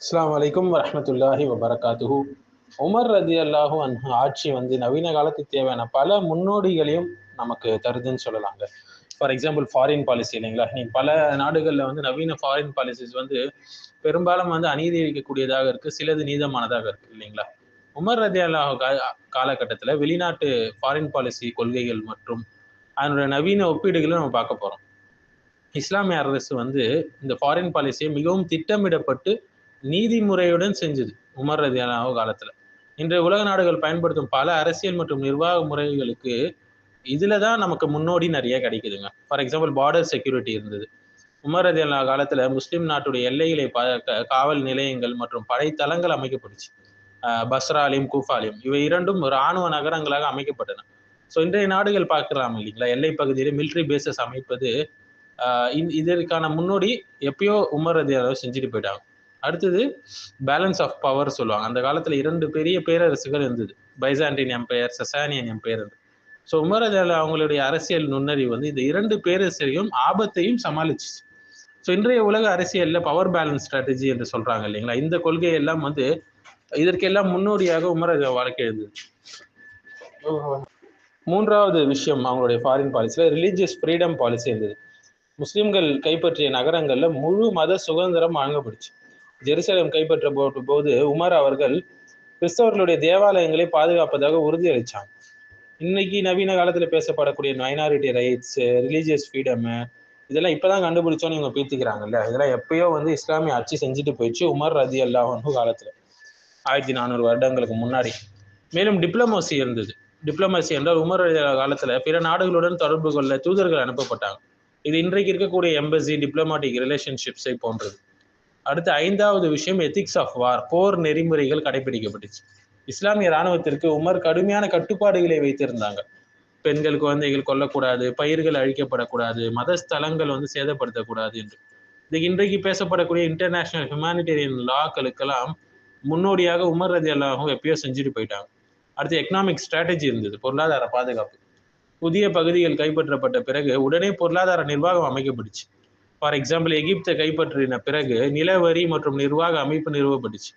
அஸ்ஸலாமு அலைக்கும் வரஹ்மத்துல்லாஹி வபரகாத்துஹு. உமர் ரதியல்லாஹு அன்ஹு ஆட்சி நவீன காலத்துக்கு தேவையான பல முன்னோடிகளையும் நமக்கு தருதுன்னு சொல்லலாங்க. ஃபார் எக்ஸாம்பிள் ஃபாரின் பாலிசி இல்லைங்களா? நீங்க பல நாடுகள்ல நவீன ஃபாரின் பாலிசிஸ் பெரும்பாலும் அநீதி இழைக்கக்கூடியதாக இருக்கு, சிலது நீதமானதாக இருக்கு இல்லைங்களா? உமர் ரதியல்லாஹு காலகட்டத்துல வெளிநாட்டு ஃபாரின் பாலிசி கொள்கைகள் மற்றும் அதனுடைய நவீன ஒப்பீடுகளை நம்ம பார்க்க போறோம். இஸ்லாமிய அரசு இந்த ஃபாரின் பாலிசியை மிகவும் திட்டமிடப்பட்டு நீதிமுறையுடன் செஞ்சது உமர் ரதியல்லாஹு காலத்துல. இன்றைய உலக நாடுகள் பயன்படுத்தும் பல அரசியல் மற்றும் நிர்வாக முறைகளுக்கு இதுலதான் நமக்கு முன்னோடி நிறைய கிடைக்குதுங்க. ஃபார் எக்ஸாம்பிள் பார்டர் செக்யூரிட்டி இருந்தது. உமர் ரதியல்லாஹு காலத்துல முஸ்லிம் நாட்டுடைய எல்லைகளை காவல் நிலையங்கள் மற்றும் படைத்தளங்கள் அமைக்கப்பட்டுச்சு. பஸ்ராலையும் கூஃபாலையும் இவை இரண்டும் இராணுவ நகரங்களாக அமைக்கப்பட்டன. ஸோ இன்றைய நாடுகள் பார்க்கலாம் இல்லைங்களா, எல்லை பகுதியில மிலிட்ரி பேசஸ் அமைப்பது இதற்கான முன்னோடி எப்பயோ உமர் ரதியல்லாஹு செஞ்சுட்டு போயிட்டாங்க. அடுத்தது பேலன்ஸ் ஆஃப் பவர் சொல்லுவாங்க. அந்த காலத்துல இரண்டு பெரிய பேரரசுகள் இருந்தது, பைசாண்டின் எம்பையர், சசானியன் எம்பையர். ஸோ உமர் ரதியல்லாஹு அவங்களுடைய அரசியல் நுண்ணறிவு இந்த இரண்டு பேரரசையும் ஆபத்தையும் சமாளிச்சு. ஸோ இன்றைய உலக அரசியல்ல பவர் பேலன்ஸ் ஸ்ட்ராட்டஜி என்று சொல்றாங்க இல்லைங்களா, இந்த கொள்கை எல்லாம் இதற்கெல்லாம் முன்னோடியாக உமர் ரதியல்லாஹு வாழ்க்கை இருந்தது. மூன்றாவது விஷயம் அவங்களுடைய ஃபாரின் பாலிசியில ரிலீஜியஸ் ஃப்ரீடம் பாலிசி இருந்தது. முஸ்லிம்கள் கைப்பற்றிய நகரங்கள்ல முழு மத சுதந்திரம் வழங்கப்படுச்சு. ஜெருசலேம் கைப்பற்ற போது உமர் அவர்கள் கிறிஸ்தவர்களுடைய தேவாலயங்களை பாதுகாப்பதாக உறுதியளிச்சாங்க. இன்னைக்கு நவீன காலத்துல பேசப்படக்கூடிய மைனாரிட்டி ரைட்ஸ், ரிலீஜியஸ் ஃப்ரீடம், இதெல்லாம் இப்பதான் கண்டுபிடிச்சோன்னு இவங்க பேசிக்கிறாங்கல்ல, இதெல்லாம் எப்பயோ இஸ்லாமிய ஆட்சி செஞ்சுட்டு போயிடுச்சு உமர் ரதியல்லாஹு அன்ஹு காலத்துல, 1400 வருடங்களுக்கு முன்னாடி. மேலும் டிப்ளமசி இருந்தது. டிப்ளமசி என்றால் உமர் ரதியல்லாஹு காலத்துல பிற நாடுகளுடன் தொடர்பு கொள்ள தூதர்கள் அனுப்பப்பட்டாங்க. இது இன்றைக்கு இருக்கக்கூடிய எம்பசி, டிப்ளமாட்டிக் ரிலேஷன்ஷிப்ஸை போன்றது. அடுத்து ஐந்தாவது விஷயம் எத்திக்ஸ் ஆஃப் வார், போர் நெறிமுறைகள் கடைபிடிக்கப்பட்டுச்சு. இஸ்லாமிய இராணுவத்திற்கு உமர் கடுமையான கட்டுப்பாடுகளை வைத்திருந்தாங்க. பெண்கள், குழந்தைகள் கொல்லக்கூடாது, பயிர்கள் அழிக்கப்படக்கூடாது, மத ஸ்தலங்கள் சேதப்படுத்தக்கூடாது என்று. இது இன்றைக்கு பேசப்படக்கூடிய இன்டர்நேஷனல் ஹியூமானிட்டேரியன் லாக்களுக்கெல்லாம் முன்னோடியாக உமர் ரதியல்லாஹு எப்பயோ செஞ்சுட்டு போயிட்டாங்க. அடுத்து எக்கனாமிக் ஸ்ட்ராட்டஜி இருந்தது, பொருளாதார பாதுகாப்பு. புதிய பகுதிகள் கைப்பற்றப்பட்ட பிறகு உடனே பொருளாதார நிர்வாகம் அமைக்கப்பட்டுச்சு. ஃபார் எக்ஸாம்பிள் எகிப்தை கைப்பற்றின பிறகு நிலவரி மற்றும் நிர்வாக அமைப்பு நிறுவப்பட்டுச்சு.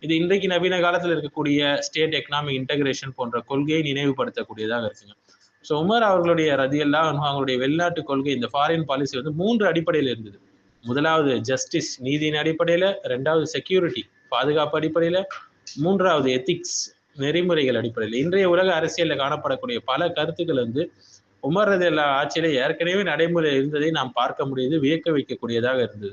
இது இன்றைக்கு நவீன காலத்தில் இருக்கக்கூடிய ஸ்டேட் எக்கனாமிக் இன்டகிரேஷன் போன்ற கொள்கையை நினைவுபடுத்தக்கூடியதாக இருக்குங்க. ஸோ உமர் அவர்களுடைய ரதியல்லாஹு அன்ஹு அவங்களுடைய வெளிநாட்டு கொள்கை, இந்த ஃபாரின் பாலிசி 3 அடிப்படையில் இருந்தது. முதலாவது ஜஸ்டிஸ், நீதியின் அடிப்படையில. ரெண்டாவது செக்யூரிட்டி, பாதுகாப்பு அடிப்படையில. மூன்றாவது எத்திக்ஸ், நெறிமுறைகள் அடிப்படையில். இன்றைய உலக அரசியலில் காணப்படக்கூடிய பல கருத்துக்கள் உமர் ரதியல்லாஹு ஆட்சியில ஏற்கனவே நடைமுறை இருந்ததை நாம் பார்க்க முடியுது, வியக்க வைக்கக்கூடியதாக இருந்தது.